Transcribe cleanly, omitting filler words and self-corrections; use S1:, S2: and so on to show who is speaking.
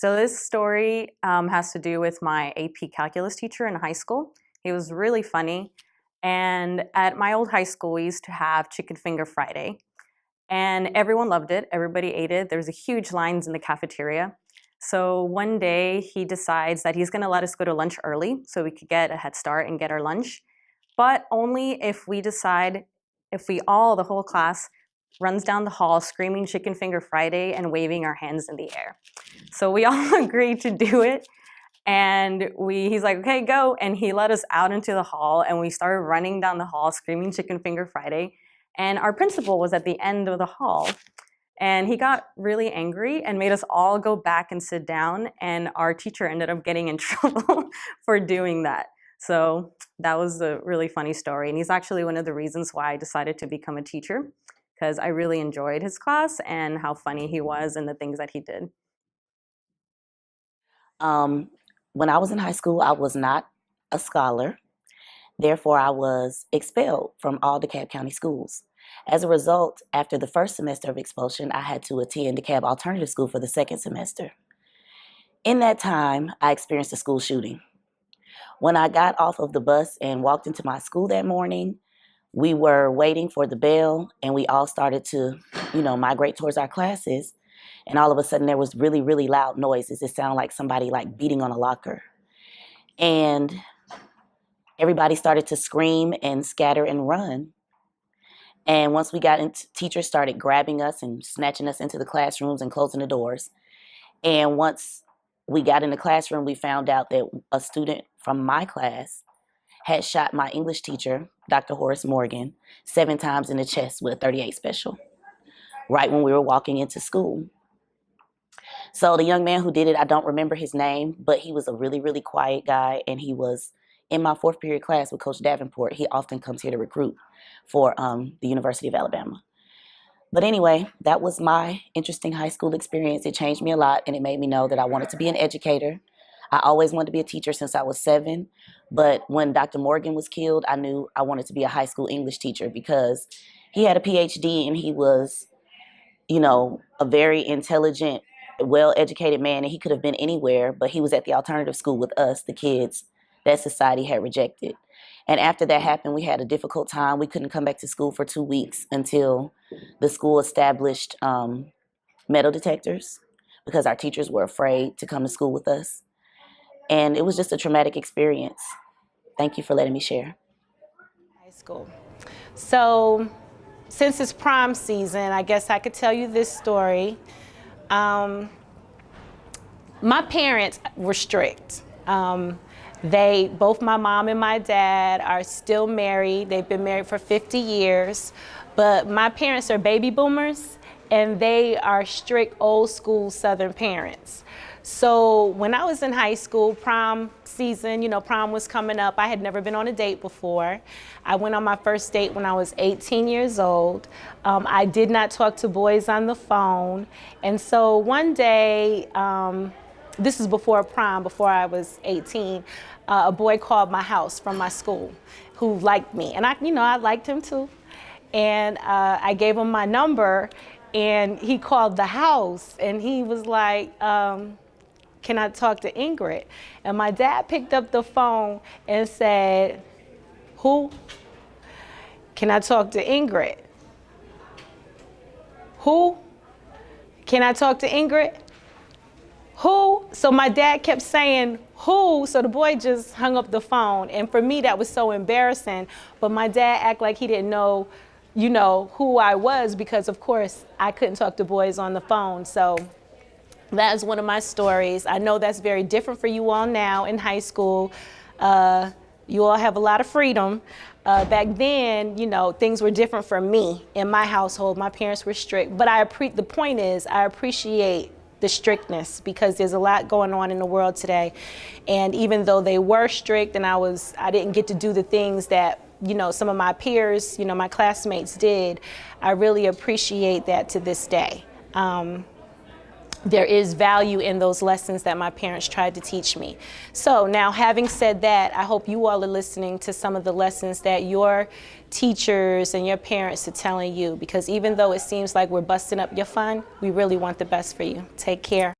S1: So this story has to do with my AP calculus teacher in high school. He was really funny. And at my old high school, we used to have Chicken Finger Friday. And everyone loved it. Everybody ate it. There was a huge lines in the cafeteria. So one day he decides that he's going to let us go to lunch early so we could get a head start and get our lunch. But only if we decide, if we all, the whole class, runs down the hall screaming Chicken Finger Friday and waving our hands in the air. So we all agreed to do it. And he's like, okay, go. And he let us out into the hall and we started running down the hall screaming Chicken Finger Friday. And our principal was at the end of the hall. And he got really angry and made us all go back and sit down. And our teacher ended up getting in trouble for doing that. So that was a really funny story. And he's actually one of the reasons why I decided to become a teacher, because I really enjoyed his class and how funny he was and the things that he did.
S2: When I was in high school, I was not a scholar. Therefore, I was expelled from all DeKalb County schools. As a result, after the first semester of expulsion, I had to attend DeKalb Alternative School for the second semester. In that time, I experienced a school shooting. When I got off of the bus and walked into my school that morning, we were waiting for the bell and we all started to, migrate towards our classes. And all of a sudden there was really, really loud noises. It sounded like somebody beating on a locker. And everybody started to scream and scatter and run. And once we got into, teachers started grabbing us and snatching us into the classrooms and closing the doors. And once we got in the classroom, we found out that a student from my class had shot my English teacher, Dr. Horace Morgan, 7 times in the chest with a .38 special, right when we were walking into school. So the young man who did it, I don't remember his name, but he was a really, really quiet guy, and he was in my 4th period class with Coach Davenport. He often comes here to recruit for the University of Alabama. But anyway, that was my interesting high school experience. It changed me a lot, and it made me know that I wanted to be an educator. I always wanted to be a teacher since I was 7, but when Dr. Morgan was killed, I knew I wanted to be a high school English teacher because he had a PhD and he was, a very intelligent, well-educated man, and he could have been anywhere, but he was at the alternative school with us, the kids that society had rejected. And after that happened, we had a difficult time. We couldn't come back to school for 2 weeks until the school established metal detectors because our teachers were afraid to come to school with us. And it was just a traumatic experience. Thank you for letting me share.
S3: High school. So since it's prom season, I guess I could tell you this story. My parents were strict. Both my mom and my dad are still married. They've been married for 50 years, but my parents are baby boomers and they are strict old school Southern parents. So when I was in high school, prom season, prom was coming up. I had never been on a date before. I went on my first date when I was 18 years old. I did not talk to boys on the phone. And so one day, this is before prom, before I was 18, a boy called my house from my school who liked me. And I liked him too. And I gave him my number and he called the house and he was like, can I talk to Ingrid? And my dad picked up the phone and said, who? Can I talk to Ingrid? Who? Can I talk to Ingrid? Who? So my dad kept saying, who? So the boy just hung up the phone. And for me, that was so embarrassing. But my dad acted like he didn't know, who I was because, of course, I couldn't talk to boys on the phone. So that is one of my stories. I know that's very different for you all now in high school. You all have a lot of freedom. Back then, things were different for me in my household. My parents were strict. But the point is, I appreciate the strictness because there's a lot going on in the world today. And even though they were strict and I didn't get to do the things that, some of my peers, my classmates did, I really appreciate that to this day. There is value in those lessons that my parents tried to teach me. So now, having said that, I hope you all are listening to some of the lessons that your teachers and your parents are telling you, because even though it seems like we're busting up your fun, we really want the best for you. Take care.